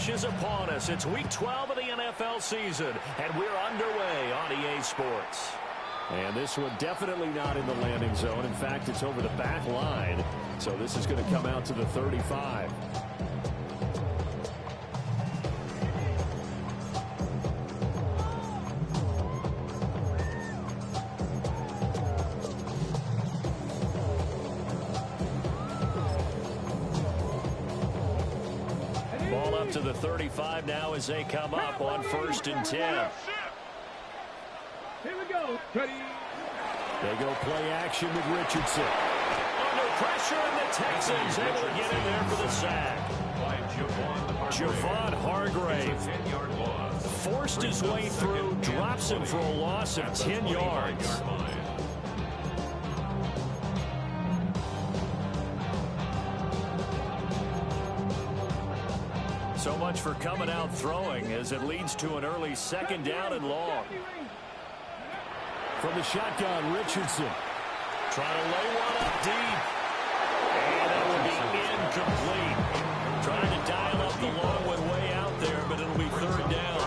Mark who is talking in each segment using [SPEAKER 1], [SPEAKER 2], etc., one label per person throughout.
[SPEAKER 1] finish is upon us. It's Week 12 of the NFL season, and we're underway on EA Sports.
[SPEAKER 2] And this one definitely not in the landing zone. In fact, it's over the back line. So this is going to come out to the 35. Ball up to the 35 now as they come up on 1st and 10.
[SPEAKER 3] Here we go. Ready.
[SPEAKER 2] They go play action with Richardson.
[SPEAKER 1] Under pressure, and the Texans able to get in there for the sack. Javon Hargrave forced his way through, drops him for a loss of 10 yards. So much for coming out throwing as it leads to an early 2nd down and long.
[SPEAKER 2] From the shotgun, Richardson.
[SPEAKER 1] Trying to lay one up deep. And that will be incomplete. Trying to dial up the long one way out there, but it'll be 3rd down.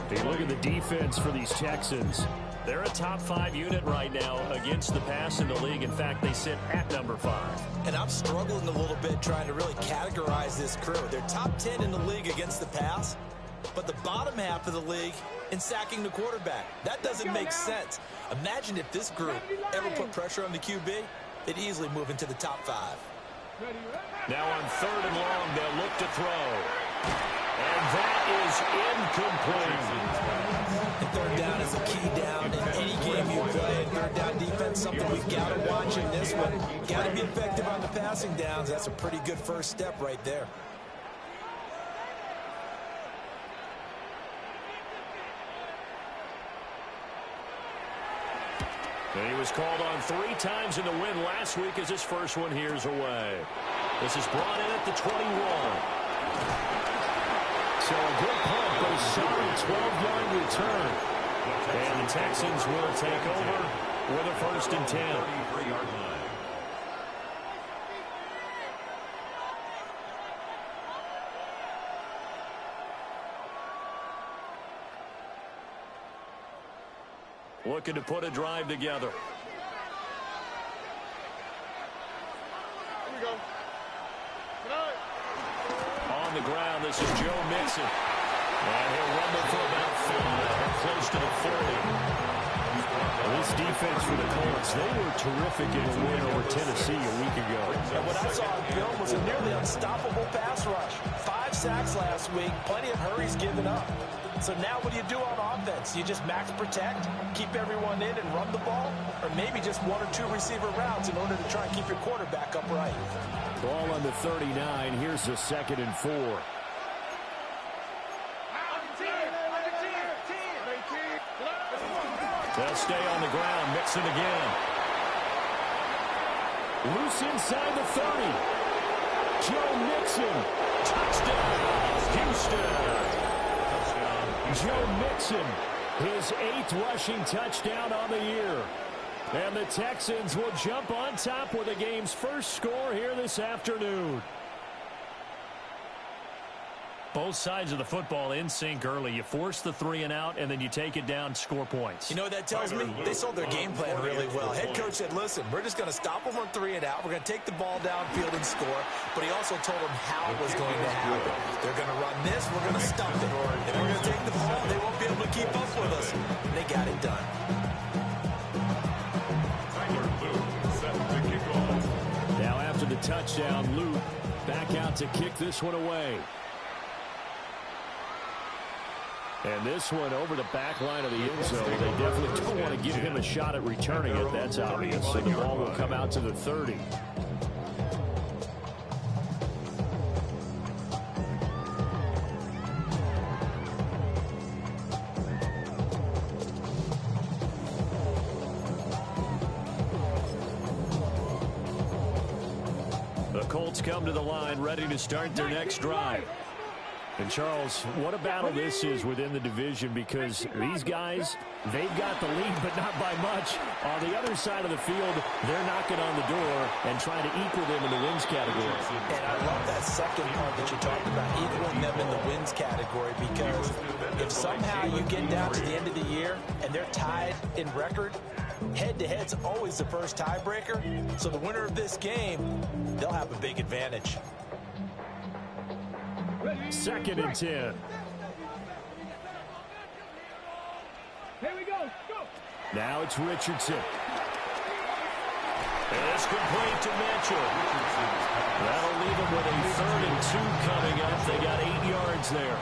[SPEAKER 2] Hey, look at the defense for these Texans.
[SPEAKER 1] They're a top 5 unit right now against the pass in the league. In fact, they sit at number 5.
[SPEAKER 4] And I'm struggling a little bit trying to really categorize this crew. They're top 10 in the league against the pass, but the bottom half of the league in sacking the quarterback. That doesn't make sense. Imagine if this group ever put pressure on the QB, they'd easily move into the top 5.
[SPEAKER 1] Now on 3rd and long, they'll look to throw. And that is incomplete.
[SPEAKER 4] And 3rd down is a key down in any game you play. 3rd down defense, something we've got to watch in this one. Got to be effective on the passing downs. That's a pretty good first step right there.
[SPEAKER 1] And he was called on 3 times in the win last week as his first one here's away. This is brought in at the 21.
[SPEAKER 2] So a good punt, but a solid 12-yard return.
[SPEAKER 1] And the Texans will take over with a 1st and 10. Looking to put a drive together.
[SPEAKER 3] Here we go.
[SPEAKER 1] On the ground, this is Joe Mixon. And he'll rumble for about 5, close to the 40.
[SPEAKER 2] This defense for the Colts, they were terrific in a win over Tennessee a week ago.
[SPEAKER 4] And what I saw on film was a nearly unstoppable pass rush. 5 sacks last week, plenty of hurries given up. So now what do you do on offense? You just max protect, keep everyone in and run the ball, or maybe just 1 or 2 receiver routes in order to try and keep your quarterback upright.
[SPEAKER 2] Ball on the 39. Here's the 2nd and 4.
[SPEAKER 1] They'll stay on the ground. Mixon again.
[SPEAKER 2] Loose inside the 30. Joe Mixon.
[SPEAKER 1] Touchdown, Houston.
[SPEAKER 2] Joe Mixon, his 8th rushing touchdown on the year. And the Texans will jump on top with the game's first score here this afternoon.
[SPEAKER 1] Both sides of the football in sync early. You force the 3 and out, and then you take it down, score points.
[SPEAKER 4] You know what that tells me? They sold their game plan really well. Head coach said, listen, we're just going to stop them on 3 and out. We're going to take the ball downfield and score. But he also told them how it was going to happen. They're going to run this. We're going to stuff it. And we're going to take the ball. They won't be able to keep up with us. And they got it done.
[SPEAKER 2] Now after the touchdown, Luke back out to kick this one away. And this one over the back line of the end zone. They definitely don't want to give him a shot at returning it. That's obvious. So the ball will come out to the 30.
[SPEAKER 1] The Colts come to the line ready to start their next drive.
[SPEAKER 2] And, Charles, what a battle this is within the division, because these guys, they've got the lead, but not by much. On the other side of the field, they're knocking on the door and trying to equal them in the wins category.
[SPEAKER 4] And I love that second part that you talked about, equaling them in the wins category, because if somehow you get down to the end of the year and they're tied in record, head-to-head's always the first tiebreaker. So the winner of this game, they'll have a big advantage.
[SPEAKER 2] 2nd and 10.
[SPEAKER 3] Here we go. Go.
[SPEAKER 2] Now it's Richardson.
[SPEAKER 1] It's complete to Mitchell.
[SPEAKER 2] That'll leave him with a 3rd and 2 coming up. They got 8 yards there.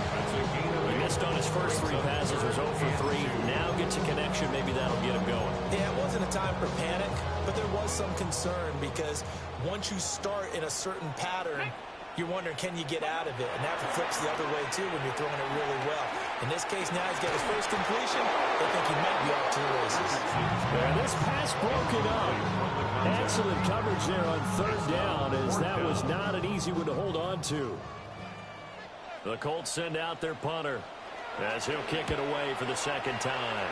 [SPEAKER 1] He missed on his first 3 passes, was 0 for 3. Now gets a connection. Maybe that'll get him going.
[SPEAKER 4] Yeah, it wasn't a time for panic, but there was some concern, because once you start in a certain pattern, you're wondering, can you get out of it? And that flips the other way, too, when you're throwing it really well. In this case, now he's got his first completion. They think he might be off to the races.
[SPEAKER 2] And this pass broken up. Excellent coverage there on 3rd down, as that was not an easy one to hold on to.
[SPEAKER 1] The Colts send out their punter, as he'll kick it away for the 2nd time.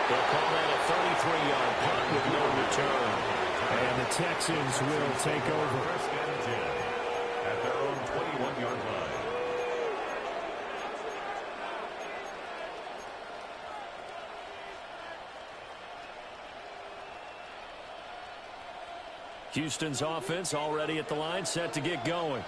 [SPEAKER 1] They'll call that a 33-yard punt with no return.
[SPEAKER 2] And the Texans will take over.
[SPEAKER 5] At their own 21-yard line.
[SPEAKER 1] Houston's offense already at the line, set to get going.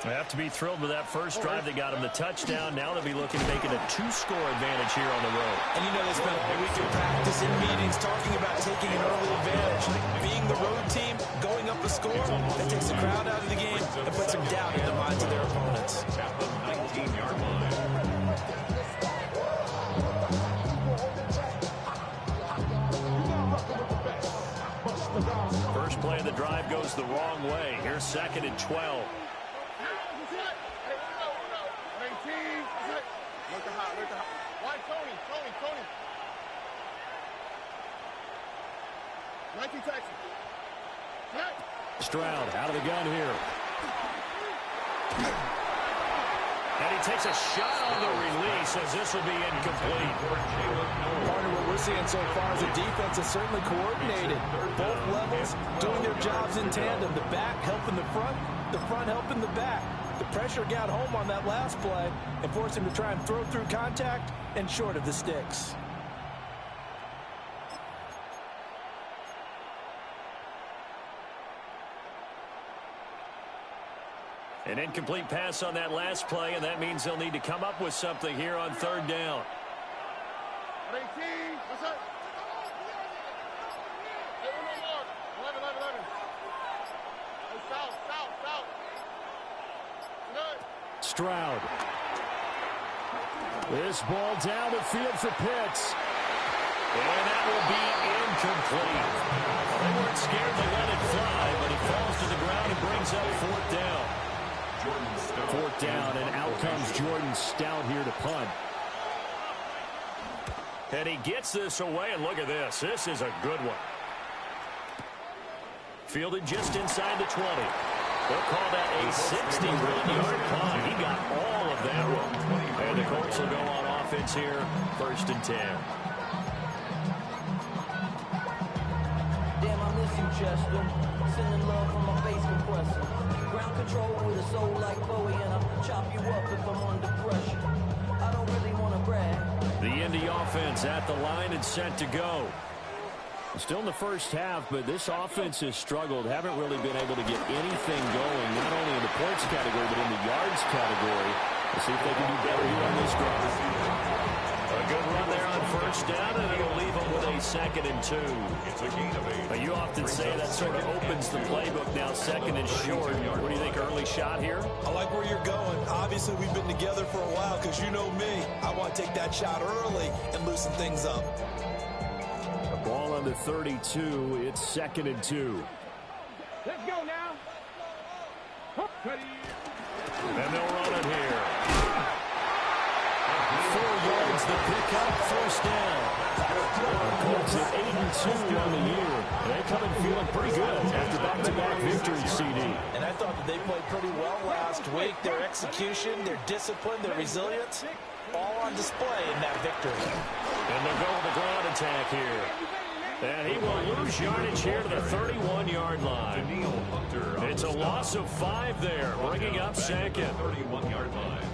[SPEAKER 1] They have to be thrilled with that first drive that got them the touchdown. Now they'll be looking to make it a 2-score advantage here on the road.
[SPEAKER 4] And you know, they spent all week in practice, in meetings, talking about taking an early advantage. Being the road team, going up a score, that takes the crowd out of the game and puts some doubt in the minds of their opponents.
[SPEAKER 5] At the 19-yard line.
[SPEAKER 1] First play of the drive goes the wrong way. Here's 2nd and 12.
[SPEAKER 2] Stroud out of the gun here.
[SPEAKER 1] And he takes a shot on the release, as this will be incomplete.
[SPEAKER 4] Part of what we're seeing so far is the defense is certainly coordinated. Both levels doing their jobs in tandem. The back helping the front helping the back. The pressure got home on that last play and forced him to try and throw through contact and short of the sticks.
[SPEAKER 1] An incomplete pass on that last play, and that means they'll need to come up with something here on 3rd down.
[SPEAKER 3] 18. What's up? 11. South.
[SPEAKER 2] Stroud. This ball down the field for Pitts.
[SPEAKER 1] And that will be incomplete. They weren't scared to let it fly, but it falls to the ground and brings up 4th down.
[SPEAKER 2] 4th down, and out comes Jordan Stout here to punt.
[SPEAKER 1] And he gets this away, and look at this. This is a good one. Fielded just inside the 20. They'll call that a 61-yard punt. He got all of that one. And the Colts will go on offense here, 1st and 10.
[SPEAKER 6] Damn, I miss you, Chester. Sending love from my face compressor. Ground control with a soul like Bowie, and I'll chop you up if I'm under pressure. I don't really want to brag.
[SPEAKER 1] The Indy offense at the line and set to go.
[SPEAKER 2] Still in the first half, but this offense has struggled. Haven't really been able to get anything going, not only in the points category, but in the yards category. Let's see if they can do better here on this drive.
[SPEAKER 1] A good run there on 1st down, and it'll leave them with a 2nd and 2.
[SPEAKER 5] It's a gain of 8.
[SPEAKER 1] But you often say that sort of opens the playbook now, 2nd and short. What do you think, early shot here?
[SPEAKER 4] I like where you're going. Obviously, we've been together for a while, because you know me. I want to take that shot early and loosen things up.
[SPEAKER 2] The ball on the 32. It's 2nd and 2.
[SPEAKER 3] Let's go now.
[SPEAKER 1] And they'll run it here.
[SPEAKER 2] 4 yards the pickup, 1st down. The Colts at 8-2 on the year. They come in feeling pretty good after back-to-back victory, CD.
[SPEAKER 4] And I thought that they played pretty well last week. Their execution, their discipline, their resilience, all on display in that victory.
[SPEAKER 1] And they'll go with the ground attack here. And he will lose yardage here to the 31-yard line. It's a loss of 5 there, bringing up second.
[SPEAKER 5] 31-yard line.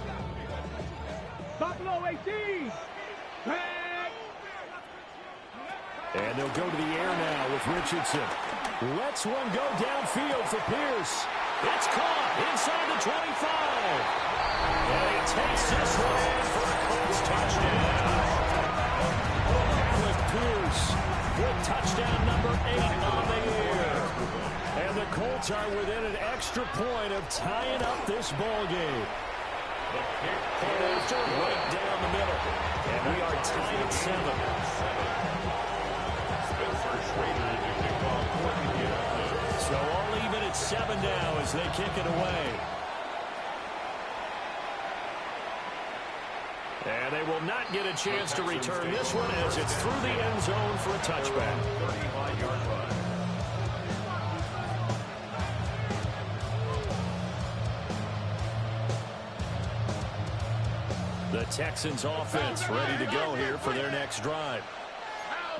[SPEAKER 3] Buffalo 18. Back.
[SPEAKER 2] And they'll go to the air now with Richardson. Lets one go downfield for Pierce.
[SPEAKER 1] It's caught inside the 25. And he takes this one in for a Colts touchdown.
[SPEAKER 2] Alec Pierce with touchdown number 8 on the year. And the Colts are within an extra point of tying up this ball game.
[SPEAKER 1] And after right down the middle. And we are tied at 7.
[SPEAKER 2] So all even at 7 now as they kick it away.
[SPEAKER 1] And they will not get a chance to return this one as it's through the end zone for a touchback.
[SPEAKER 5] 35-yard run.
[SPEAKER 1] The Texans offense ready to go here for their next drive.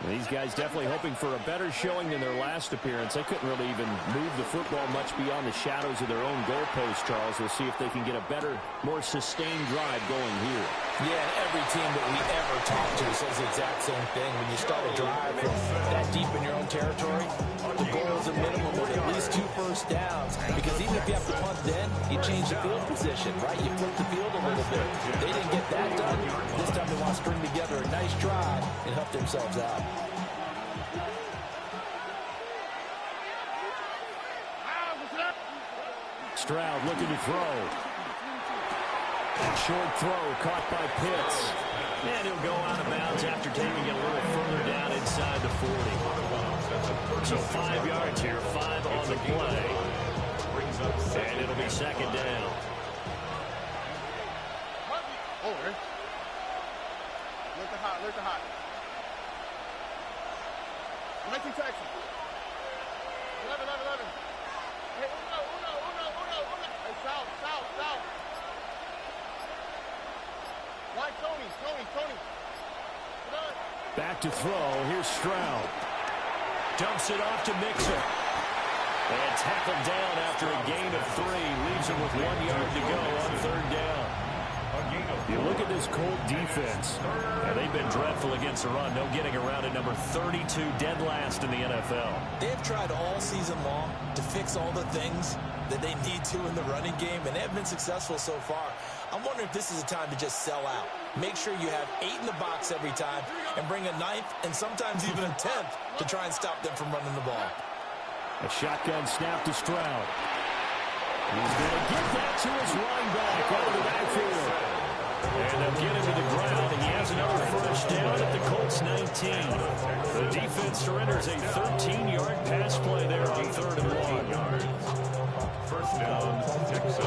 [SPEAKER 2] These guys definitely hoping for a better showing than their last appearance. They couldn't really even move the football much beyond the shadows of their own goalpost, Charles. We'll see if they can get a better, more sustained drive going here.
[SPEAKER 4] Yeah, every team that we ever talk to says the exact same thing. When you start a drive from that deep in your own territory, the goal is a minimum of at least 2 first downs. Because even if you have to punt then, you change the field position, right? You flip the field a little bit. They didn't get that done. This time they want to string together a nice drive and help themselves out.
[SPEAKER 2] Stroud looking to throw. Short throw caught by Pitts.
[SPEAKER 1] And he'll go out of bounds after taking it a little further down inside the 40. So 5 yards here, 5 on the play. And it'll be second down.
[SPEAKER 3] Over. Look the hot, look the hot. Making Texas. 11. Hey, uno. Hey, south. Why, Tony.
[SPEAKER 2] Back to throw. Here's Stroud.
[SPEAKER 1] Dumps it off to Mixon. And tackled down after a gain of 3. Leaves him with 1 yard to go on third down.
[SPEAKER 2] You look at this Colt defense.
[SPEAKER 1] And they've been dreadful against the run. No getting around at number 32, dead last in the NFL.
[SPEAKER 4] They've tried all season long to fix all the things that they need to in the running game, and they have been successful so far. I'm wondering if this is a time to just sell out. Make sure you have 8 in the box every time and bring a 9th and sometimes even a 10th to try and stop them from running the ball.
[SPEAKER 2] A shotgun snap to Stroud. He's going to get that to his running back out of the backfield.
[SPEAKER 1] And they'll get him to the ground, and he has another first down at the Colts 19. The defense surrenders a 13-yard pass play there on 3rd and 1.
[SPEAKER 5] First down, Texans.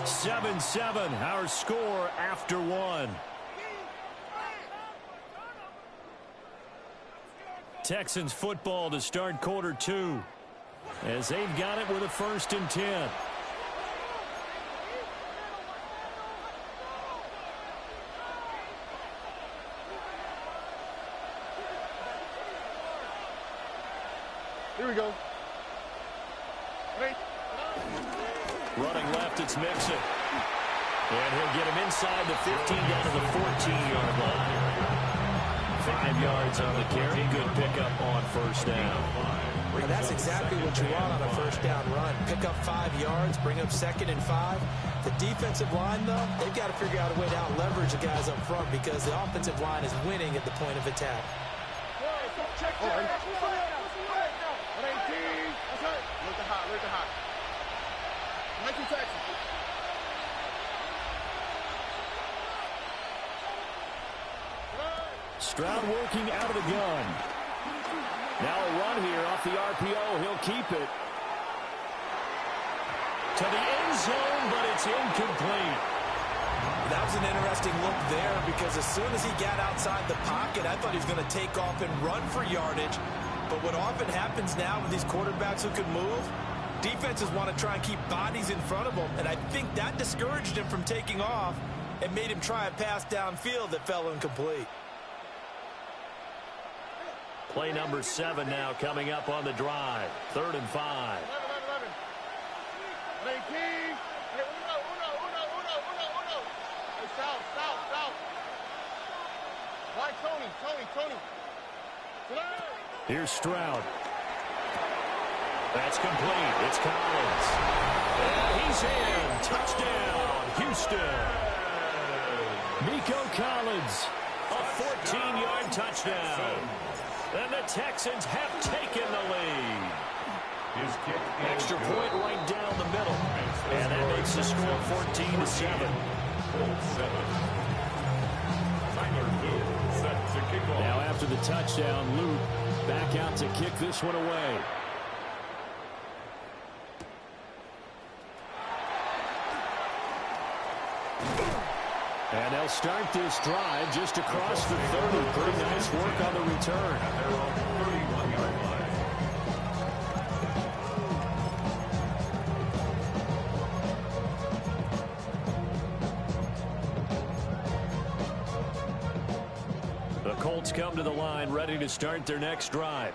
[SPEAKER 1] 7-7, our score after 1. Texans football to start quarter 2 as they've got it with a 1st and 10.
[SPEAKER 3] Here we go. Wait.
[SPEAKER 1] Running left, it's Mixon. And he'll get him inside the 15 down to the 14-yard line. 5 yards on the carry. Good pickup on first down.
[SPEAKER 4] Well, that's exactly what you want on a first down run. Pick up 5 yards, bring up 2nd and 5. The defensive line, though, they've got to figure out a way to out-leverage the guys up front because the offensive line is winning at the point of attack.
[SPEAKER 3] Look the hot. Mikey Texas.
[SPEAKER 2] Stroud working out of the gun. Now a run here off the RPO. He'll keep it.
[SPEAKER 1] To the end zone, but it's incomplete.
[SPEAKER 4] That That was an interesting look there because as soon as he got outside the pocket, I thought he was going to take off and run for yardage. But what often happens now with these quarterbacks who can move, defenses want to try and keep bodies in front of them, and I think that discouraged him from taking off and made him try a pass downfield that fell incomplete.
[SPEAKER 2] Play number 7 now coming up on the drive. 3rd and 5.
[SPEAKER 3] 11. Hey, south. Why Tony?
[SPEAKER 2] Here's Stroud. That's complete. It's Collins. And he's in. Touchdown, Houston. Nico Collins, a 14-yard touchdown. And the Texans have taken the lead. Extra point right down the middle. And that makes the score 14-7. Now after the touchdown, Luke back out to kick this one away. And they'll start this drive just across the 30. Pretty nice work on the return.
[SPEAKER 5] They're on the 31-yard line.
[SPEAKER 2] The Colts come to the line ready to start their next drive.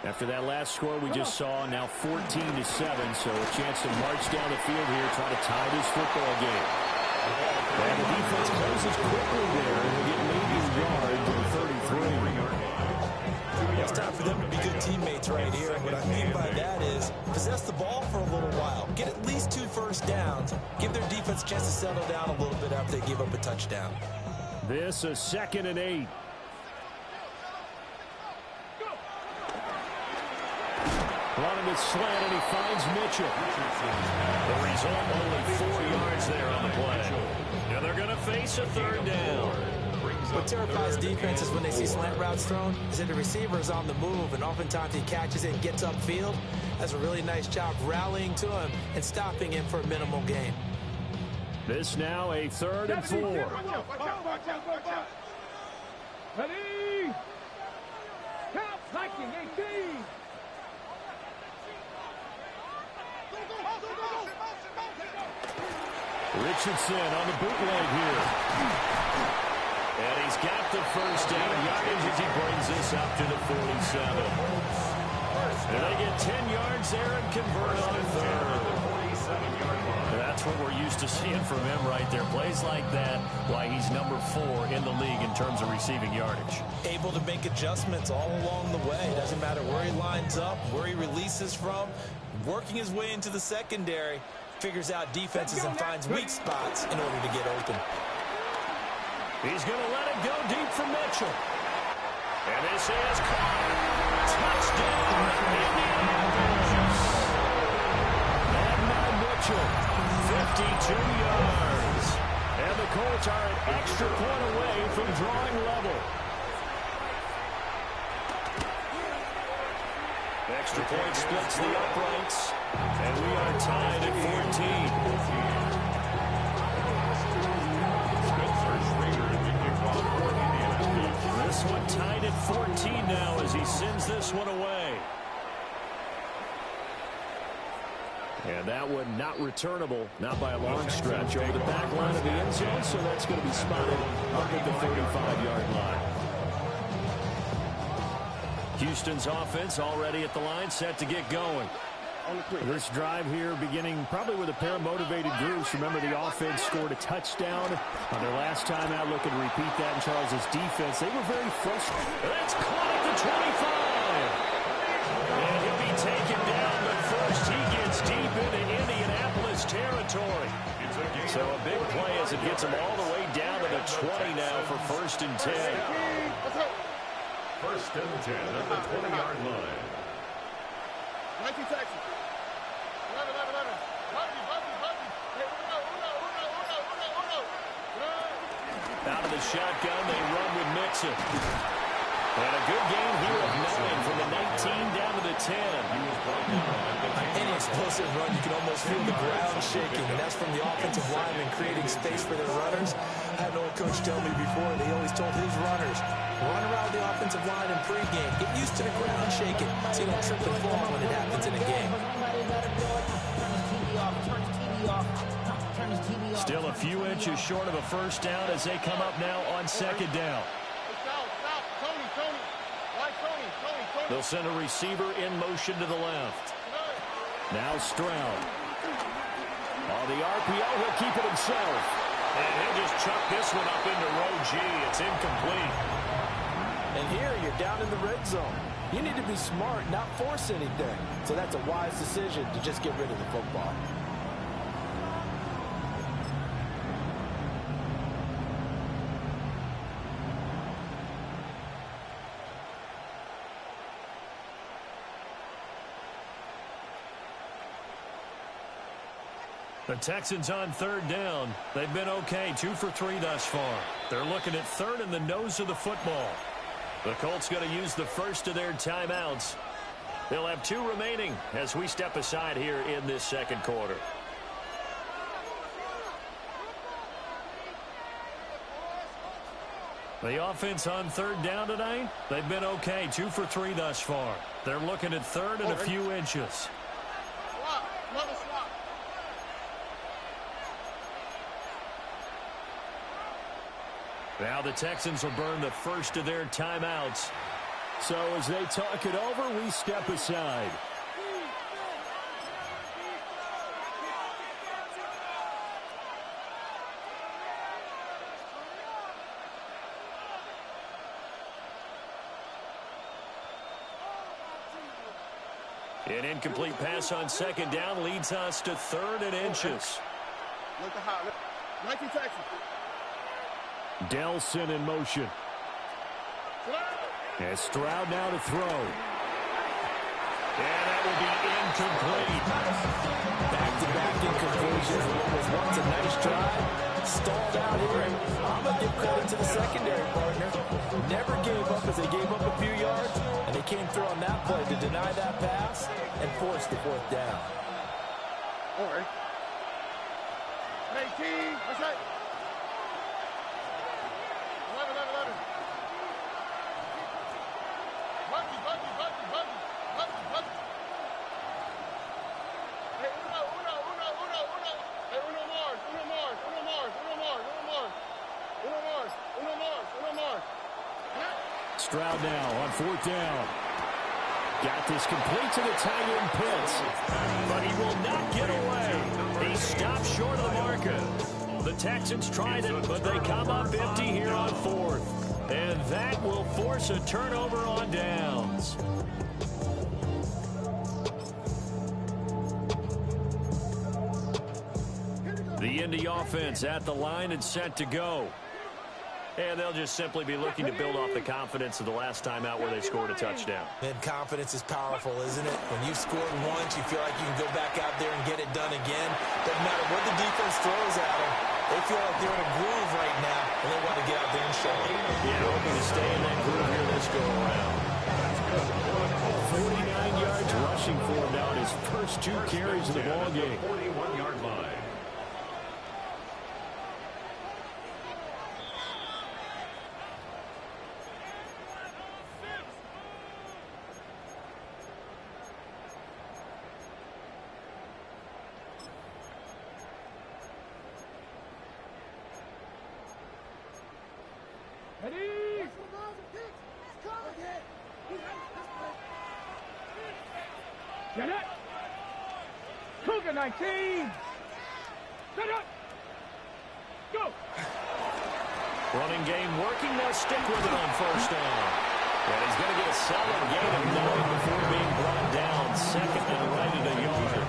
[SPEAKER 2] After that last score we just saw, now 14-7, so a chance to march down the field here, try to tie this football game. And the defense closes quickly there, and they get maybe a yard to the 33.
[SPEAKER 4] It's time for them to be good teammates right here, and what I mean by that is possess the ball for a little while, get at least 2 first downs, give their defense a chance to settle down a little bit after they give up a touchdown.
[SPEAKER 2] This a 2nd and 8. Running with slant, and he finds Mitchell. The result, only 4 yards there on the play. And they're going to face a 3rd down.
[SPEAKER 4] What terrifies defenses when they see slant routes thrown is that the receiver is on the move, and oftentimes he catches it and gets upfield. Does a really nice job rallying to him and stopping him for a minimal gain.
[SPEAKER 2] This now a 3rd and 4.
[SPEAKER 3] Watch out. Ready? Count, Viking, 18.
[SPEAKER 2] Richardson on the bootleg here. And he's got the first down yardage as he brings this up to the 47. And they get 10 yards there and convert on 3rd. That's what we're used to seeing from him right there. Plays like that, why he's number 4 in the league in terms of receiving yardage.
[SPEAKER 4] Able to make adjustments all along the way. Doesn't matter where he lines up, where he releases from. Working his way into the secondary. Figures out defenses and finds weak spots in order to get open.
[SPEAKER 2] He's going to let it go deep for Mitchell. And this is caught. Touchdown, Indianapolis. And now Mitchell, 52 yards. And the Colts are an extra point away from drawing level. Extra point splits the uprights. And we are tied at 14. This one tied at 14 now as he sends this one away. And that one not returnable, not by a long stretch, over the back line of the end zone, so that's going to be spotted up at the 35-yard line. Houston's offense already at the line, set to get going. This drive here beginning probably with a pair of motivated groups. Remember, the offense scored a touchdown on their last time out. Looking to repeat that in Charles's defense. They were very frustrated. That's caught at the 25. And he'll be taken down, but first he gets deep into Indianapolis territory. So a big play as it gets him all the way down to the 20 now for 1st and 10.
[SPEAKER 5] 1st and 10 at the 20-yard line.
[SPEAKER 3] 19 Texas. 11.
[SPEAKER 2] Out of the shotgun, they run with Mixon. And a good game here of 9 from the down to the 10.
[SPEAKER 4] Any explosive run, you can almost feel the ground shaking, and that's from the offensive linemen creating space for their runners. I had an old coach tell me before, they always told his runners, run around the offensive line in pregame. Get used to the ground shaking so you don't trip and fall when it happens in a game.
[SPEAKER 2] Still a few inches short of a first down as they come up now on second down. They'll send a receiver in motion to the left. Now Stroud. On the RPO, he'll keep it himself.
[SPEAKER 1] And he'll just chuck this one up into row G. It's incomplete.
[SPEAKER 4] And here you're down in the red zone. You need to be smart, not force anything. So that's a wise decision to just get rid of the football.
[SPEAKER 2] The Texans on third down. They've been okay, 2 for 3 thus far. They're looking at third in the nose of the football. The Colts going to use the first of their timeouts. They'll have 2 remaining as we step aside here in this second quarter. The offense on third down tonight, they've been okay, 2 for 3 thus far. They're looking at third and a few inches. Now the Texans will burn the first of their timeouts. So as they talk it over, we step aside. An incomplete pass on second down leads us to third and inches.
[SPEAKER 3] Look at hot. 19 Texans.
[SPEAKER 2] Delson in motion. As Stroud now to throw. And that will be incomplete.
[SPEAKER 4] Back-to-back incompletions. What was once a nice drive, stalled out here. I'm going to give credit to the secondary partner. Never gave up as they gave up a few yards, and they came through on that play to deny that pass and force the fourth down.
[SPEAKER 3] All right. 18. That's right. 11. Buggy. Hey, uno. Hey, uno Mars.
[SPEAKER 2] Stroud now on fourth down. Got this complete to the tight end Pitts. But he will not get away. He stopped short of the marker. The Texans tried it, but they come up empty here on fourth. And that will force a turnover on downs. The Indy offense at the line and set to go. And they'll just simply be looking to build off the confidence of the last time out where they scored a touchdown.
[SPEAKER 4] And confidence is powerful, isn't it? When you've scored once, you feel like you can go back out there and get it done again. Doesn't matter what the defense throws at them. They feel like they're in a groove right now, and they want to get out there and show it.
[SPEAKER 2] Yeah, hoping to stay in that groove here this go-around. 49 yards rushing for him now in his first 2 carries of the ballgame.
[SPEAKER 5] 41-yard line.
[SPEAKER 3] Get it! Cougar 19! Set up! Go!
[SPEAKER 2] Running game working. They'll stick with it on first down. And he's going to get a solid gain of 9 before being brought down. Second and right at a yard.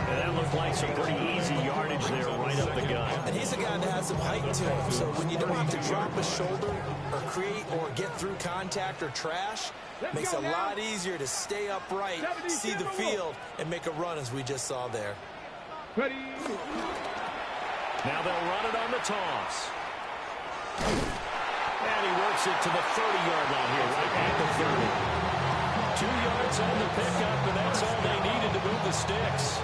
[SPEAKER 2] And that looked like some pretty easy yardage there right up the gut.
[SPEAKER 4] And he's a guy that has some height to him, so when you don't have to drop a shoulder or create or get through contact or trash, makes it a lot easier to stay upright, see the field, and make a run as we just saw there.
[SPEAKER 3] Ready?
[SPEAKER 2] Now they'll run it on the toss. And he works it to the 30-yard line here, right at the 30. 2 yards on the pickup, and that's all they needed to move the sticks.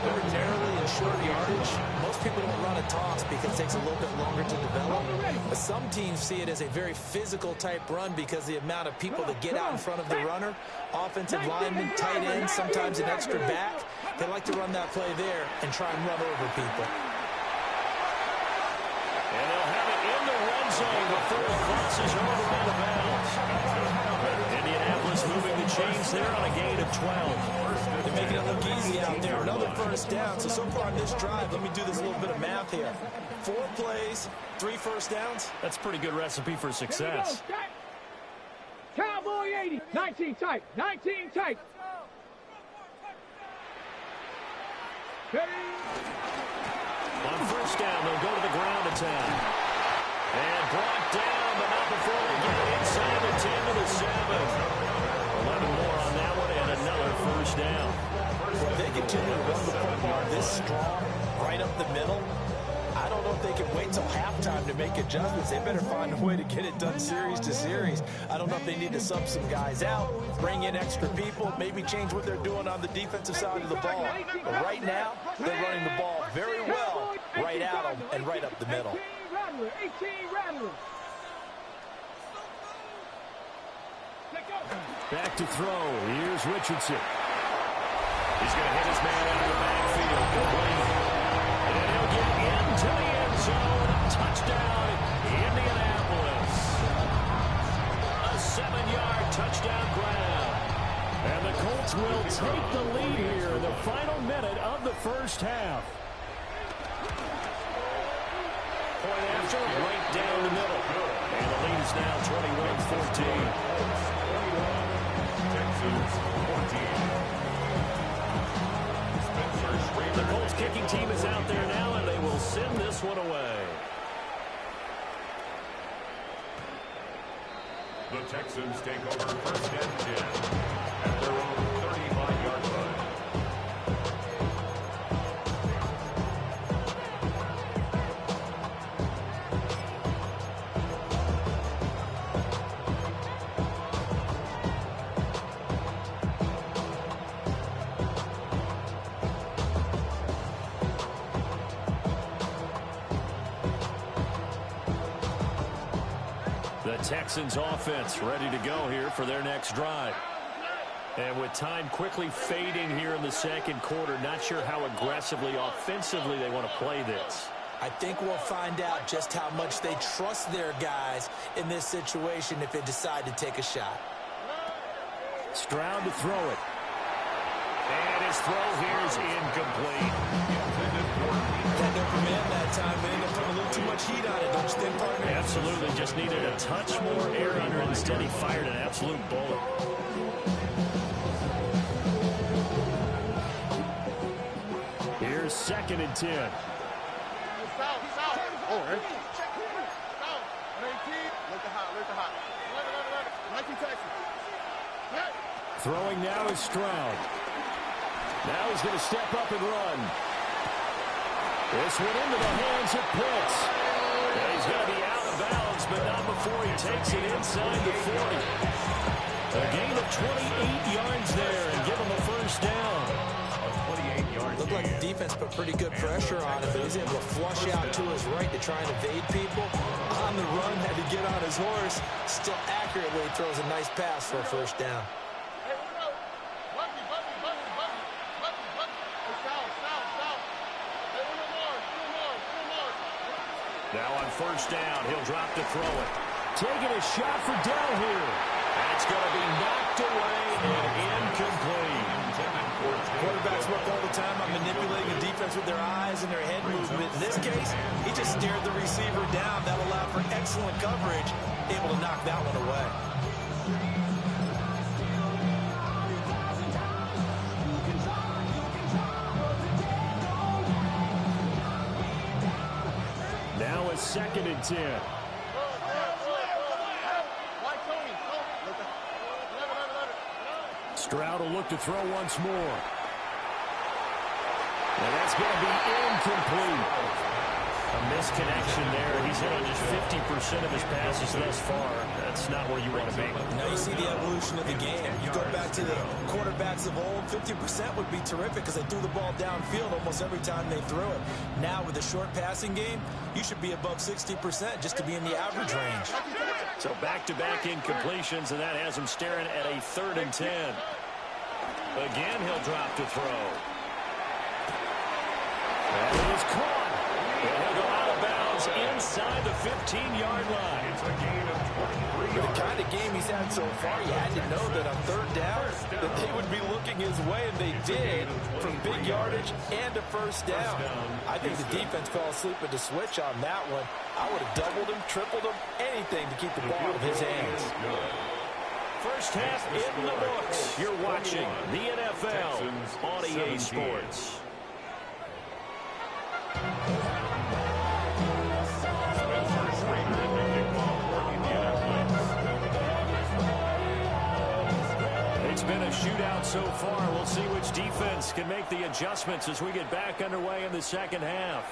[SPEAKER 4] Ordinarily in short yardage, most people don't run a toss because it takes a little bit longer to develop. But some teams see it as a very physical type run because the amount of people that get out in front of the runner, offensive linemen, tight ends, sometimes an extra back, they like to run that play there and try and run over people.
[SPEAKER 2] And they'll have it in the red zone before it crosses over out of bounds. Indianapolis moving the chains there on a gain of 12.
[SPEAKER 4] They're making it look easy out there. Another first down. So far on this drive, let me do this little bit of math here. 4 plays, 3 first downs.
[SPEAKER 2] That's a pretty good recipe for success.
[SPEAKER 7] Cowboy 80, 19 tight, 19 tight.
[SPEAKER 2] On first down, they'll go to the ground attack. And brought down, but not before they get it inside the 10 to the 7. 11 more on that one, and another first down.
[SPEAKER 4] Well, if they continue to run the football this strong, right up the middle, I don't know if they can wait till halftime to make adjustments. They better find a way to get it done series to series. I don't know if they need to sub some guys out, bring in extra people, maybe change what they're doing on the defensive side of the ball. But right now, they're running the ball very well right at them and right up the middle.
[SPEAKER 7] 18 Rattler.
[SPEAKER 2] Back to throw. Here's Richardson. He's going to hit his man out of the backfield. Complete. And he'll get into the end zone. Touchdown, Indianapolis. A 7-yard touchdown grab. And the Colts will take the lead here in the final minute of the first half. Point after, right down the middle. And the lead is now 21-14. The Colts kicking team is out there now, and they will send this one away.
[SPEAKER 5] The Texans take over first and 10 at their own 35-yard line.
[SPEAKER 2] Texans offense ready to go here for their next drive. And with time quickly fading here in the second quarter, not sure how aggressively, offensively they want to play this.
[SPEAKER 4] I think we'll find out just how much they trust their guys in this situation if they decide to take a shot.
[SPEAKER 2] Stroud to throw it. And his throw here is incomplete.
[SPEAKER 4] Had their command that time, but ended up putting a little too much heat on it, don't you think, partner?
[SPEAKER 2] Absolutely. Just needed a touch more air under it. Instead, he fired an absolute bullet. Here's 2nd and 10.
[SPEAKER 3] South. Oh, right. South. 18. Look at hot. 19 Texans.
[SPEAKER 2] Throwing now is Stroud. Now he's going to step up and run. This one into the hands of Pitts. And he's going to be out of bounds, but not before he takes it inside the 40. A gain of 28 yards there and give him a first down.
[SPEAKER 4] Looked like the defense put pretty good pressure on him, but he's able to flush out to his right to try and evade people. On the run, had to get on his horse. Still accurately throws a nice pass for a first down.
[SPEAKER 2] Now on first down, he'll drop to throw it. Taking a shot for Dell here. That's going to be knocked away and incomplete.
[SPEAKER 4] Quarterbacks work all the time on manipulating the defense with their eyes and their head movement. In this case, he just stared the receiver down. That allowed for excellent coverage, able to knock that one away.
[SPEAKER 2] Now a 2nd and 10. Stroud will look to throw once more. And that's going to be incomplete. A misconnection there. He's hit on just 50% of his passes thus far. That's that's not where you want to be.
[SPEAKER 4] Now you see the evolution of the game. You go back to the quarterbacks of old, 50% would be terrific because they threw the ball downfield almost every time they threw it. Now with the short passing game, you should be above 60% just to be in the average range.
[SPEAKER 2] So back-to-back incompletions, and that has him staring at a 3rd and 10. Again, he'll drop to throw. And it is caught. And he'll go out of bounds inside the 15-yard line.
[SPEAKER 5] It's a gain of 23
[SPEAKER 4] The
[SPEAKER 5] yards.
[SPEAKER 4] kind of game he's had so far, you had to know that on 3rd down, that they would be looking his way, and they did, from big yardage and a 1st down. I think the defense fell asleep at the switch on that one. I would have doubled him, tripled him, anything to keep the ball out of his hands.
[SPEAKER 2] First half in the books. You're watching the NFL on EA Sports. It's been a shootout so far. We'll see which defense can make the adjustments as we get back underway in the second half.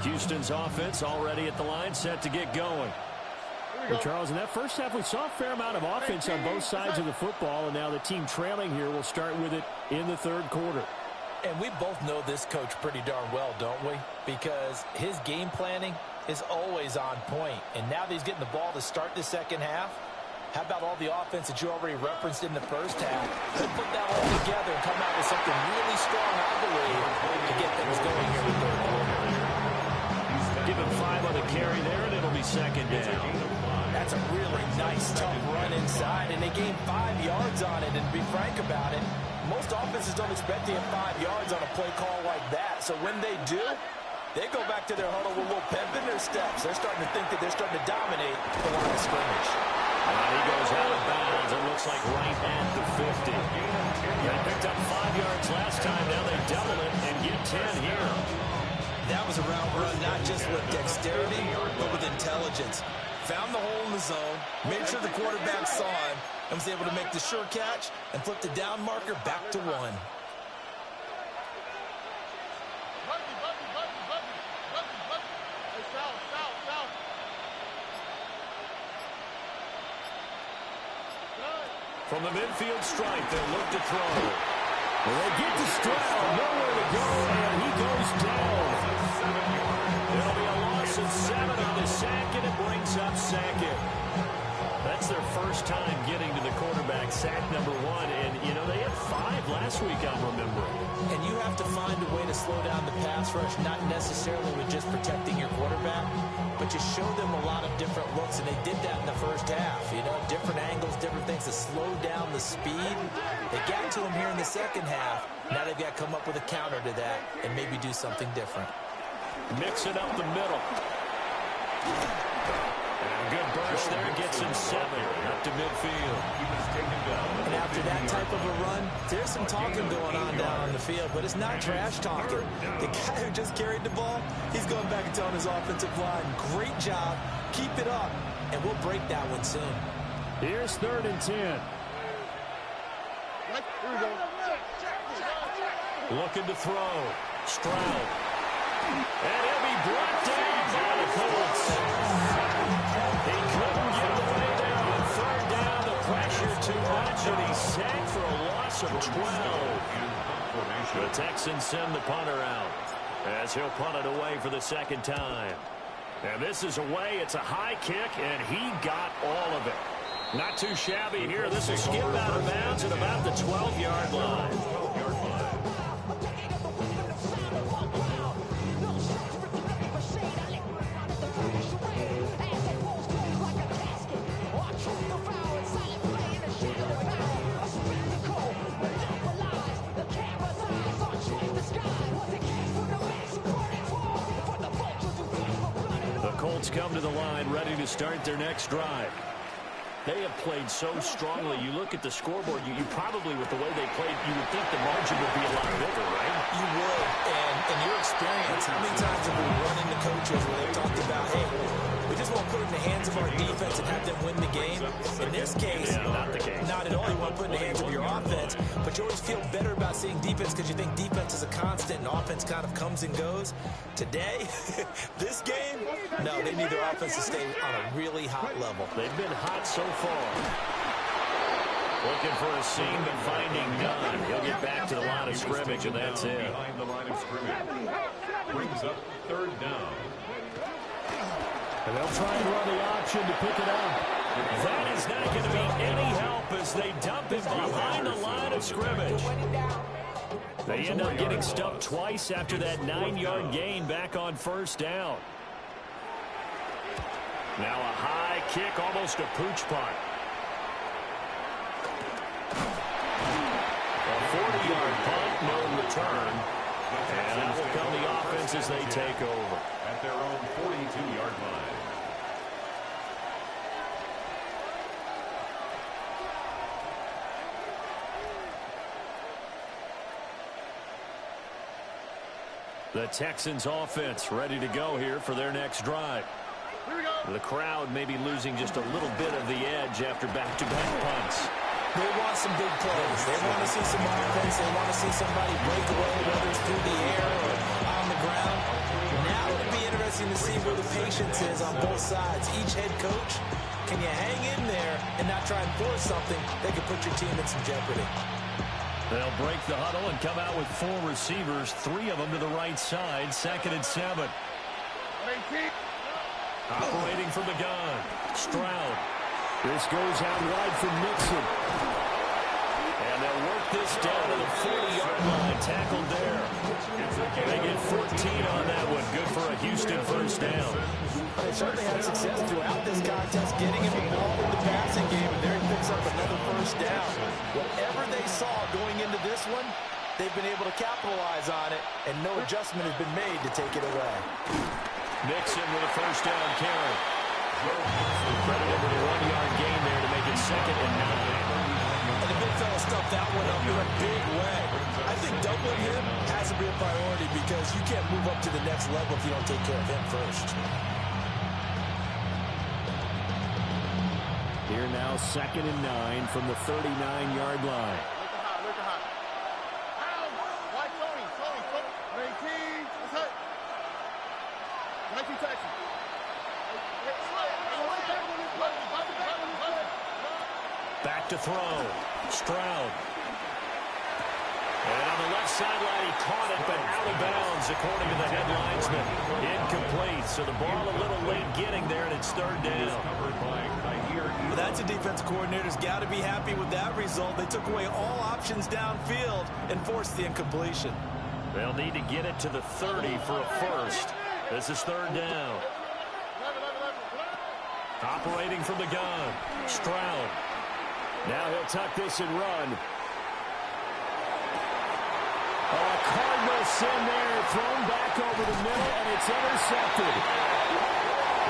[SPEAKER 2] Houston's offense already at the line, set to get going. Well, Charles, in that first half, we saw a fair amount of offense on both sides of the football, and now the team trailing here will start with it in the 3rd quarter.
[SPEAKER 4] And we both know this coach pretty darn well, don't we? Because his game planning is always on point. And now that he's getting the ball to start the second half, how about all the offense that you already referenced in the first half? He'll put that all together and come out with something really strong, I believe, to get things going here in the 3rd quarter.
[SPEAKER 2] Give him 5 on the carry there, and it'll be 2nd down.
[SPEAKER 4] That's a really nice, tough run inside, and they gained 5 yards on it. And to be frank about it, most offenses don't expect to get 5 yards on a play call like that. So when they do, they go back to their huddle with a little pep in their steps. They're starting to think that they're starting to dominate the line of scrimmage.
[SPEAKER 2] He goes out of bounds. It looks like right at the 50. They picked up 5 yards last time. Now they double it and get 10 here.
[SPEAKER 4] That was a route run, not just with dexterity, but with intelligence. Found the hole in the zone, made sure the quarterback saw him, and was able to make the sure catch and flip the down marker back to 1.
[SPEAKER 2] From the midfield stripe, they'll look to throw. Well, they get to Stroud, nowhere to go, and he goes down. It'll be a loss of 7 on the sack, and it brings up 2nd. That's their first time getting to the quarterback, sack number 1. And, you know, they had 5 last week, I'm remembering.
[SPEAKER 4] And you have to find a way to slow down the pass rush, not necessarily with just protecting your quarterback, but you show them a lot of different looks, and they did that in the first half. You know, different angles, different things to slow down the speed. They got to him here in the second half. Now they've got to come up with a counter to that and maybe do something different.
[SPEAKER 2] Mix it up the middle. And a good burst there gets him 7 up to midfield.
[SPEAKER 4] And after that type of a run, there's some talking going on down on the field, but it's not trash talking. The guy who just carried the ball, he's going back and telling his offensive line, great job, keep it up, and we'll break that one soon.
[SPEAKER 2] Here's 3rd and 10. Looking to throw. Stroud. And he'll be brought down by the Colts. He couldn't get away there on 3rd down. The pressure too much, and he's sacked for a loss of 12. The Texans send the punter out as he'll punt it away for the 2nd time. And this is away. It's a high kick, and he got all of it. Not too shabby here. This will skip out of bounds at about the 12-yard line. The Colts come to the line ready to start their next drive. They have played so strongly. You look at the scoreboard, you probably, with the way they played, you would think the margin would be a lot bigger, right?
[SPEAKER 4] You would. And in your experience, how many times have we run into coaches where they've talked about, hey, we just want to put it in the hands of our defense and have them win the game? In this case,
[SPEAKER 2] not the case.
[SPEAKER 4] Not at all. You want to put it in the hands of your offense, but you always feel better about seeing defense because you think defense is a constant and offense kind of comes and goes. Today, this game, no, they need their offense to stay on a really hot level.
[SPEAKER 2] They've been hot so far. Looking for a seam, but finding none. He'll get back to the line of scrimmage, and that's it.
[SPEAKER 5] Behind the line of scrimmage. Brings up third down.
[SPEAKER 2] And they'll try and run the option to pick it up. That is not going to be any help as they dump it behind the line of scrimmage. They end up getting stuffed twice after that 9-yard gain back on first down. Now a high kick, almost a pooch punt. A 40-yard punt, no return. And that will come the offense as they take over.
[SPEAKER 5] At their own 42-yard line.
[SPEAKER 2] The Texans offense ready to go here for their next drive. The crowd may be losing just a little bit of the edge after back-to-back punts.
[SPEAKER 4] They want some big plays. They want to see some offense. They want to see somebody break away, whether it's through the air or on the ground. Now it'll be interesting to see where the patience is on both sides. Each head coach, can you hang in there and not try and force something that could put your team in some jeopardy?
[SPEAKER 2] They'll break the huddle and come out with 4 receivers, 3 of them to the right side, 2nd and 7. Operating from the gun, Stroud. This goes out wide for Mixon. And they'll work this down to the 40-yard line, tackled there. They get 14 on that one. Good for a Houston first down.
[SPEAKER 4] They certainly had success throughout this contest, getting him involved in the passing game, and there he picks up another first down. Whatever they saw going into this one, they've been able to capitalize on it, and no adjustment has been made to take it away.
[SPEAKER 2] Nixon with a first down carry. Credited with a 1-yard gain there to make it 2nd and 9.
[SPEAKER 4] And the big fella stuffed that one up in a big way. I think doubling him has to be a priority because you can't move up to the next level if you don't take care of him first.
[SPEAKER 2] Here now 2nd and 9 from the 39-yard line.
[SPEAKER 3] Look at hot. White Tony. 19. What's up? 19 Texas.
[SPEAKER 2] Back to throw. Stroud. And on the left sideline, he caught it, but out of bounds, according to the headlinesman. Incomplete, so the ball a little late getting there, and it's 3rd down.
[SPEAKER 4] Well, that's a defensive coordinator's got to be happy with that result. They took away all options downfield and forced the incompletion.
[SPEAKER 2] They'll need to get it to the 30 for a first. This is 3rd down. Operating from the gun, Stroud. Now he'll tuck this and run. Oh, a Cardinal sin there, thrown back over the middle, and it's intercepted.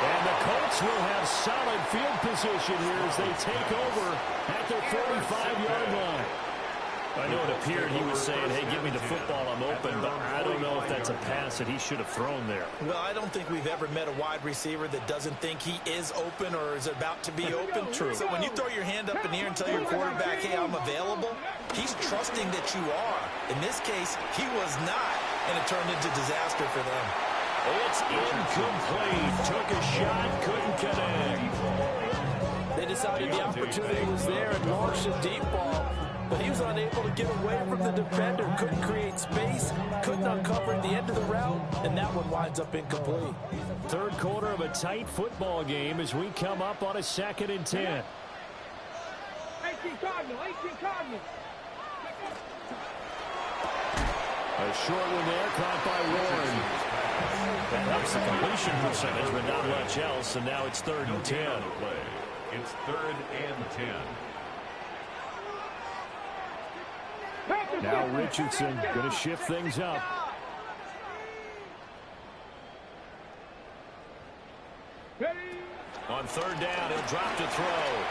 [SPEAKER 2] And the Colts will have solid field position here as they take over at their 45-yard line. I know it appeared he was saying, hey, give me the football, I'm open, but I don't know if that's a pass that he should have thrown there.
[SPEAKER 4] Well, I don't think we've ever met a wide receiver that doesn't think he is open or is about to be open.
[SPEAKER 2] True.
[SPEAKER 4] So when you throw your hand up in the air and tell your quarterback, hey, I'm available, he's trusting that you are. In this case, he was not, and it turned into disaster for them.
[SPEAKER 2] It's incomplete. Took a shot, couldn't connect.
[SPEAKER 8] They decided the opportunity was there and launched a deep ball. But he was unable to get away from the defender, couldn't create space, couldn't uncover the end of the route, and that one winds up incomplete.
[SPEAKER 2] 3rd quarter of a tight football game as we come up on a 2nd and 10.
[SPEAKER 7] 18 Cardinals, 18 Cardinals.
[SPEAKER 2] A short one there, caught by Warren. That helps the completion percentage, but not much else, and now it's 3rd and 10.
[SPEAKER 5] It's 3rd and 10.
[SPEAKER 2] Now Richardson going to shift things up. On 3rd down, he'll drop to throw.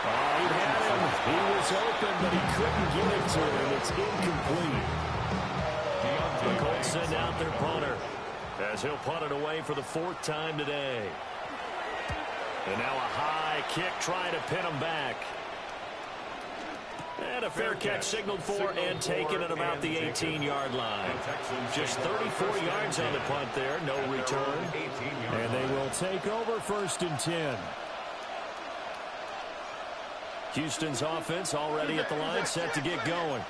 [SPEAKER 2] Oh, he had him. He was open, but he couldn't get it to him. It's incomplete. The Colts send out their punter as he'll punt it away for the 4th time today. And now a high kick trying to pin him back. And a fair catch signaled for and taken at about the 18-yard line. Just 34 yards on the punt there, no return. And they will take over 1st and 10. Houston's offense already at the line, set to get going.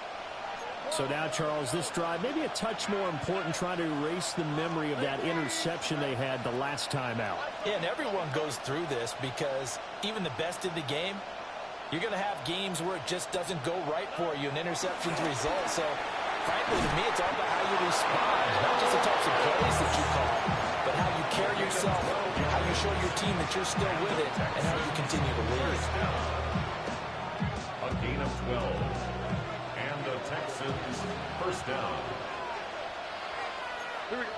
[SPEAKER 2] So now, Charles, this drive maybe a touch more important, trying to erase the memory of that interception they had the last time out.
[SPEAKER 8] Yeah, and everyone goes through this because even the best in the game, you're going to have games where it just doesn't go right for you, and interceptions result. So, frankly, to me, it's all about how you respond, not just the types of plays that you call, but how you carry yourself, how you show your team that you're still with it, and how you continue to lead.
[SPEAKER 5] A gain of 12. And the Texans 1st down.
[SPEAKER 3] Here we go.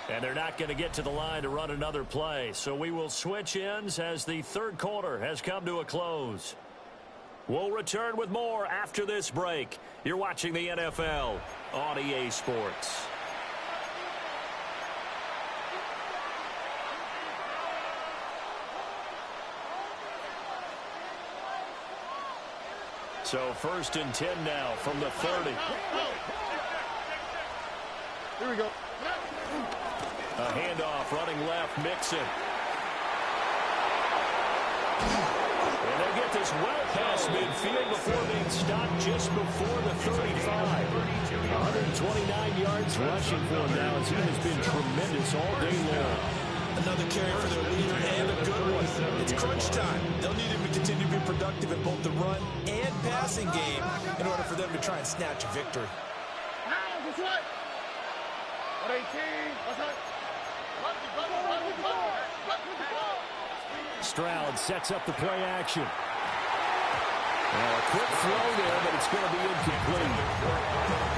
[SPEAKER 2] And they're not going to get to the line to run another play. So we will switch ends as the 3rd quarter has come to a close. We'll return with more after this break. You're watching the NFL on EA Sports. So 1st and 10 now from the 30.
[SPEAKER 3] Here we go.
[SPEAKER 2] A handoff running left, Mixon. And they'll get this well past midfield before being stopped just before the 35. 129 yards rushing for him now as he has been tremendous all day long.
[SPEAKER 4] Another carry for their leader, and a good one. It's crunch time. They'll need him to continue to be productive in both the run and passing game in order for them to try and snatch a victory.
[SPEAKER 3] That's right. 118. That's right.
[SPEAKER 2] Stroud sets up the play action. A quick throw there, but it's going to be incomplete.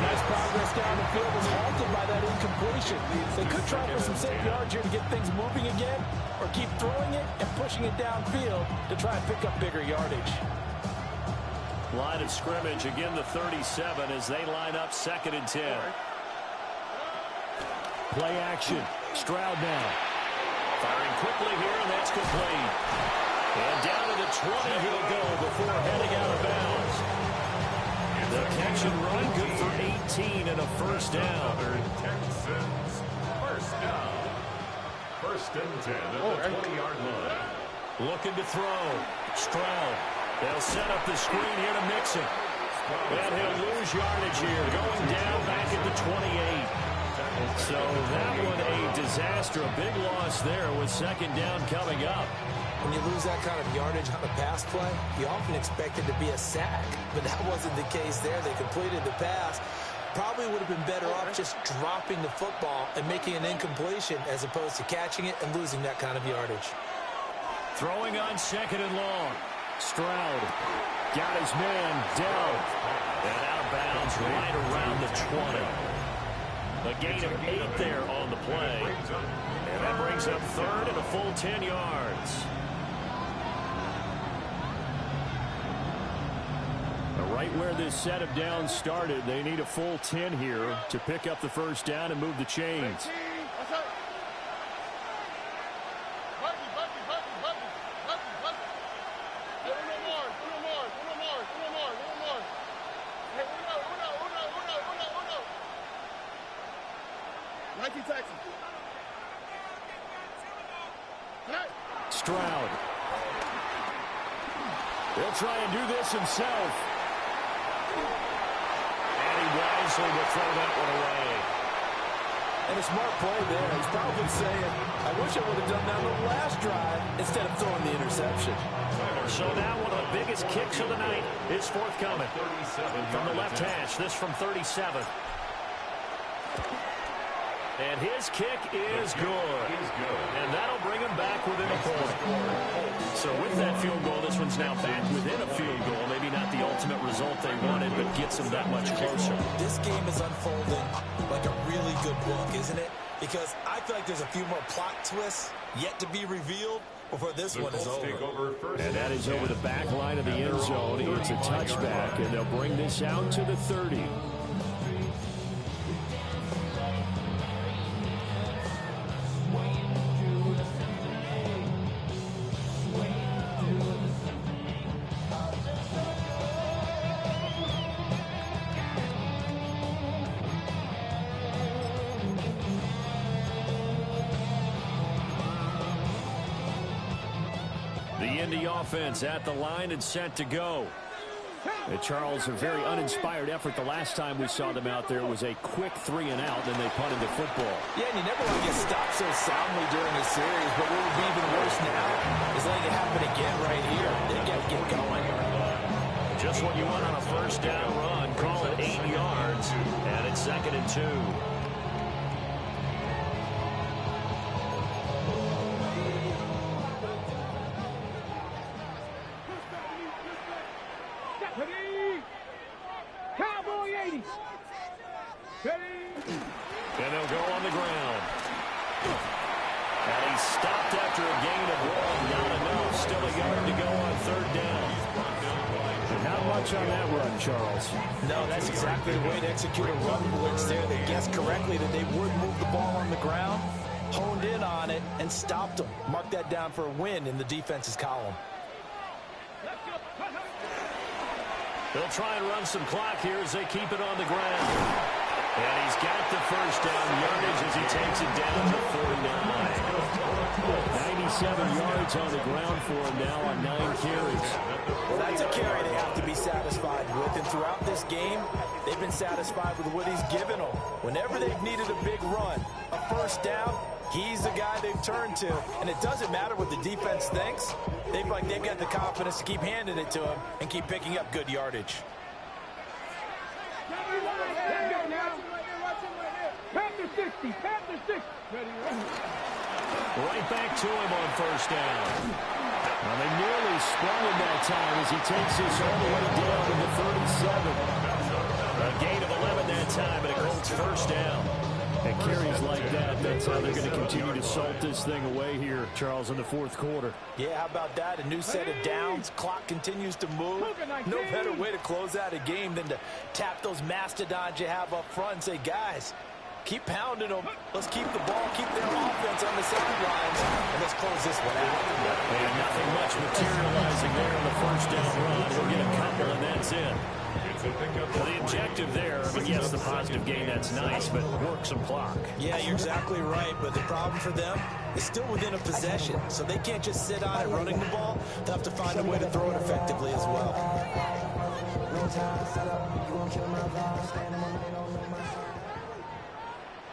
[SPEAKER 8] Nice progress down the field was halted by that incompletion. They could try for some safe yards here to get things moving again, or keep throwing it and pushing it downfield to try and pick up bigger yardage.
[SPEAKER 2] Line of scrimmage, again the 37 as they line up 2nd and 10. Play action. Stroud now. Firing quickly here, and that's complete. And down to the 20 he'll go before heading out of bounds. The catch and run good for 18 and a 1st down.
[SPEAKER 5] Texans 1st down. 1st and 10 at the 20-yard line.
[SPEAKER 2] Looking to throw. Stroud. They'll set up the screen here to Mixon. And he'll lose yardage here, going down back at the 28. So that one a disaster, a big loss there with 2nd down coming up.
[SPEAKER 4] When you lose that kind of yardage on a pass play, you often expect it to be a sack, but that wasn't the case there. They completed the pass. Probably would have been better off just dropping the football and making an incompletion as opposed to catching it and losing that kind of yardage.
[SPEAKER 2] Throwing on 2nd and long. Stroud got his man down and out of bounds right around the 20. A gain of 8 there on the play. And that brings up 3rd and a full 10 yards. Right where this set of downs started, they need a full 10 here to pick up the 1st down and move the chains. Stroud. He'll try and do this himself. And he wisely will throw that one away.
[SPEAKER 8] And a smart play there. He's probably saying, I wish I would have done that on the last drive instead of throwing the interception.
[SPEAKER 2] So now one of the biggest kicks of the night is forthcoming. From the left hash, this from 37. And his kick is good. And that'll bring him back within a point. So with that field goal, this one's now back within a field goal. Maybe not the ultimate result they wanted, but gets them that much closer.
[SPEAKER 4] This game is unfolding like a really good book, isn't it? Because I feel like there's a few more plot twists yet to be revealed, before this one is over.
[SPEAKER 2] And that is over the back line of the end zone. It's a touchback, and they'll bring this out to the 30. Offense at the line and set to go. And Charles, a very uninspired effort the last time we saw them out there. It was a quick 3 and out, then they punted the football.
[SPEAKER 8] Yeah, and you never want to get stopped so soundly during a series, but what would be even worse now is letting it happen again right here. They got to get going.
[SPEAKER 1] Just what you want on a first down run. Call it 8 yards, and it's 2nd and 2. And they'll go on the ground. And he's stopped after a gain of 1. Not enough. Still a yard to go on 3rd down.
[SPEAKER 2] Not much on that run, Charles.
[SPEAKER 8] No, that's exactly the way to execute a run blitz there. They guessed correctly that they would move the ball on the ground, honed in on it, and stopped them. Mark that down for a win in the defense's column.
[SPEAKER 1] They'll try and run some clock here as they keep it on the ground. And he's got the first down yardage as he takes it down to 49.
[SPEAKER 2] 97 yards on the ground for him now on 9 carries.
[SPEAKER 8] Well, that's a carry they have to be satisfied with. And throughout this game, they've been satisfied with what he's given them. Whenever they've needed a big run, a first down, he's the guy they've turned to. And it doesn't matter what the defense thinks. They've got the confidence to keep handing it to him and keep picking up good yardage.
[SPEAKER 7] Panther 60, Panther 60.
[SPEAKER 1] Right back to him on first down.
[SPEAKER 2] Well, they nearly sprung him that time as he takes this all the way down to the 37.
[SPEAKER 1] A gain of 11 that time, and a Colts first down.
[SPEAKER 2] And carries like that, that's how they're going to continue to salt this thing away here, Charles, in the 4th quarter.
[SPEAKER 8] Yeah, how about that? A new set of downs. Clock continues to move. No better way to close out a game than to tap those mastodons you have up front and say, guys, keep pounding them. Let's keep the ball, keep their offense on the sidelines, and let's close this one out.
[SPEAKER 1] And nothing much materializing there on the first down run. We'll get a couple, and that's it. The objective there, I mean, yes, the positive gain, that's nice, but work some clock.
[SPEAKER 8] Yeah, you're exactly right, but the problem for them is still within a possession, so they can't just sit on it running the ball. They'll have to find a way to throw it effectively as well.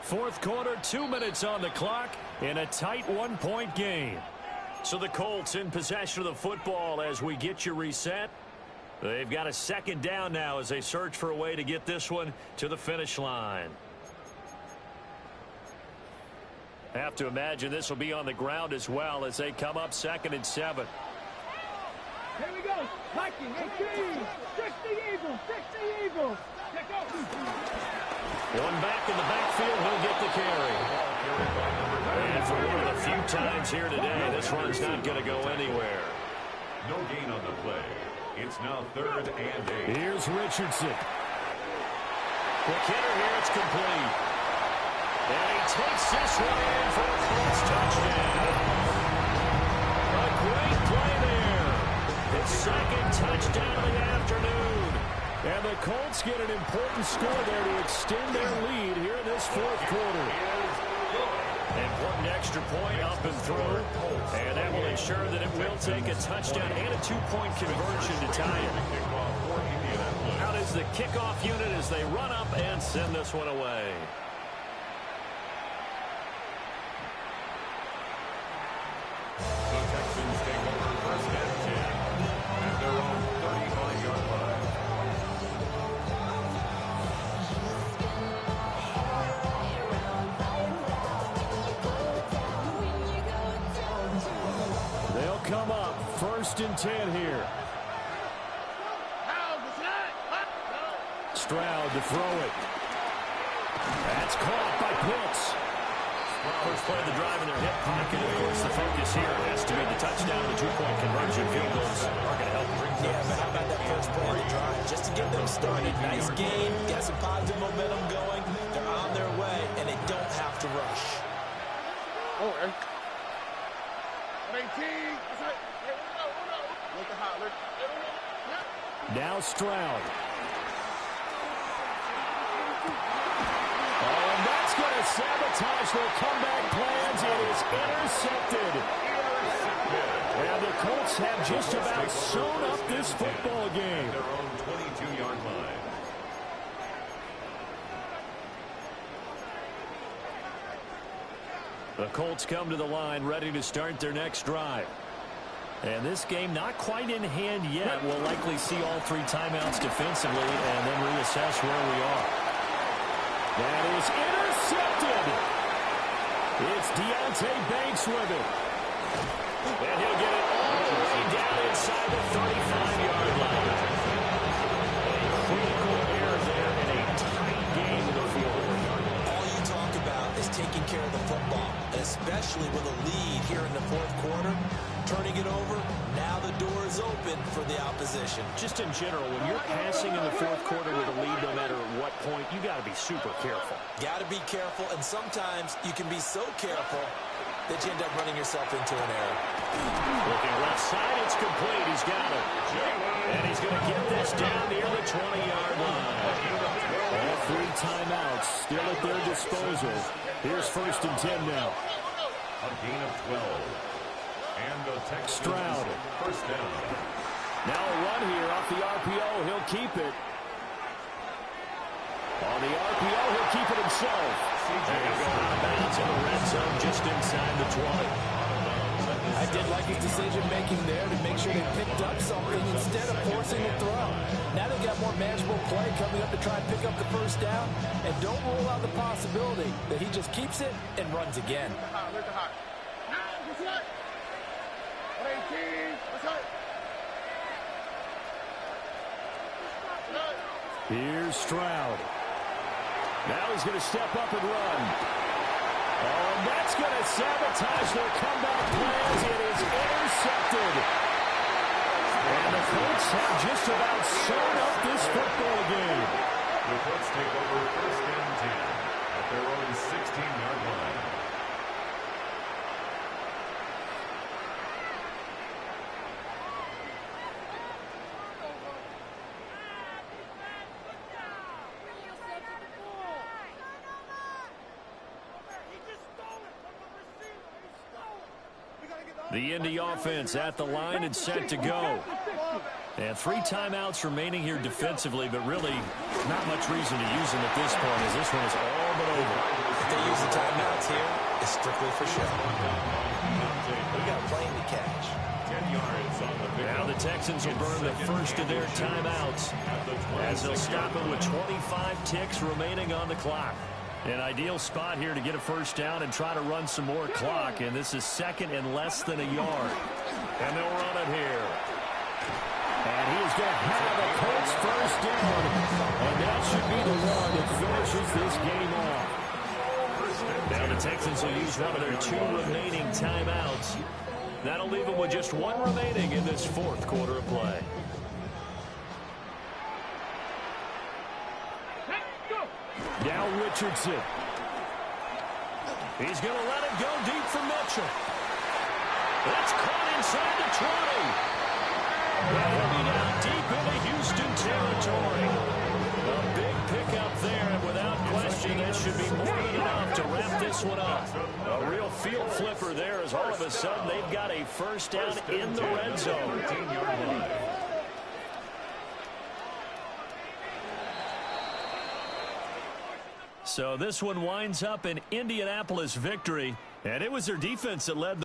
[SPEAKER 2] 4th quarter, 2 minutes on the clock in a tight 1-point game.
[SPEAKER 1] So the Colts in possession of the football as we get you reset. They've got a 2nd down now as they search for a way to get this one to the finish line. Have to imagine this will be on the ground as well as they come up 2nd and 7.
[SPEAKER 7] Here we go. Liking, 18. 60 Eagles, 60 Eagles. Check out.
[SPEAKER 1] One back in the backfield, he'll get the carry. And for one of the few times here today, this run's not going to go anywhere.
[SPEAKER 5] No gain on the play. It's now 3rd and 8.
[SPEAKER 2] Here's Richardson.
[SPEAKER 1] Quick hitter here, it's complete. And he takes this one in for a Colts touchdown. A great play there. His 2nd touchdown of the afternoon.
[SPEAKER 2] And the Colts get an important score there to extend their lead here in this 4th quarter.
[SPEAKER 1] Important extra point up and through. And that will ensure that it will take a touchdown and a 2-point conversion to tie it. Out is the kickoff unit as they run up and send this one away.
[SPEAKER 5] The Texans take over 1st and 10 at their own 35-yard line.
[SPEAKER 2] They'll come up 1st and 10 here. Stroud to throw it. That's caught by Pitts.
[SPEAKER 1] First play of the drive in their hip pocket. Of course, the focus here has to be the touchdown and the two-point conversion. Field goals are going to help bring things.
[SPEAKER 8] Yeah, but how about that first play of the drive? Just to get them started. Nice game. Got some positive momentum going. They're on their way, and they don't have to rush.
[SPEAKER 3] Oh, 18. That's right. Look at hot.
[SPEAKER 2] Now Stroud. And that's going to sabotage their comeback plans. It is intercepted. And the Colts have just about sewn up this football game.
[SPEAKER 5] Their own 22-yard line.
[SPEAKER 2] The Colts come to the line ready to start their next drive. And this game not quite in hand yet. We'll likely see all three timeouts defensively and then reassess where we are. That is intercepted. It's Deonte Banks with it. And he'll get it all the way down inside the 35-yard line. A critical error there in a tight game in the field.
[SPEAKER 8] All you talk about is taking care of the football, especially with a lead here in the fourth quarter. Turning it over, now the door is open for the opposition.
[SPEAKER 1] Just in general, when you're passing in the fourth quarter with a lead, no matter what point, you got to be super careful.
[SPEAKER 8] Got to be careful, and sometimes you can be so careful that you end up running yourself into an error.
[SPEAKER 1] Looking left side, it's complete. He's got it. And he's going to get this down near the 20-yard line.
[SPEAKER 2] All three timeouts still at their disposal. Here's 1st and 10 now.
[SPEAKER 5] A gain of 12. And the Texans
[SPEAKER 2] Stroud.
[SPEAKER 5] First down.
[SPEAKER 2] Now a run here off the RPO. He'll keep it. On the RPO, he'll keep it himself.
[SPEAKER 1] And he'll go out of bounds in the red zone just inside the 20.
[SPEAKER 8] I did like his decision-making there to make sure they picked up something instead of forcing the throw. Now they've got more manageable play coming up to try and pick up the first down. And don't rule out the possibility that he just keeps it and runs again.
[SPEAKER 3] Look at hot. That's right. 18. That's right.
[SPEAKER 2] Here's Stroud. Now he's going to step up and run. Oh, and that's going to sabotage their comeback plans. It is intercepted. And the Colts have just about sewn up this football game.
[SPEAKER 5] The Colts take over 1st and 10 at their own 16-yard line.
[SPEAKER 2] The Indy offense at the line and set to go. And 3 timeouts remaining here defensively, but really not much reason to use them at this point as this one is all but over.
[SPEAKER 8] If they use the timeouts here, it's strictly for show. We got a plane to catch.
[SPEAKER 5] 10 yards on the pickup.
[SPEAKER 2] Now the Texans will burn the first of their timeouts as they'll stop it with 25 ticks remaining on the clock. An ideal spot here to get a first down and try to run some more clock, and this is 2nd and less than a yard. And they'll run it here. And he is going to have a Colts first down, and that should be the one that finishes this game off. Now the Texans will use one of their 2 remaining timeouts. That'll leave them with just 1 remaining in this 4th quarter of play. Now Richardson. He's going to let it go deep for Mitchell. That's caught inside the 20. And he'll be down deep into Houston territory. A big pickup there, and without question, that should be more than enough to wrap this one up. A real field flipper there as all of a sudden they've got a first down in the red zone.
[SPEAKER 5] 13-yard line.
[SPEAKER 2] So this one winds up an Indianapolis victory, and it was their defense that led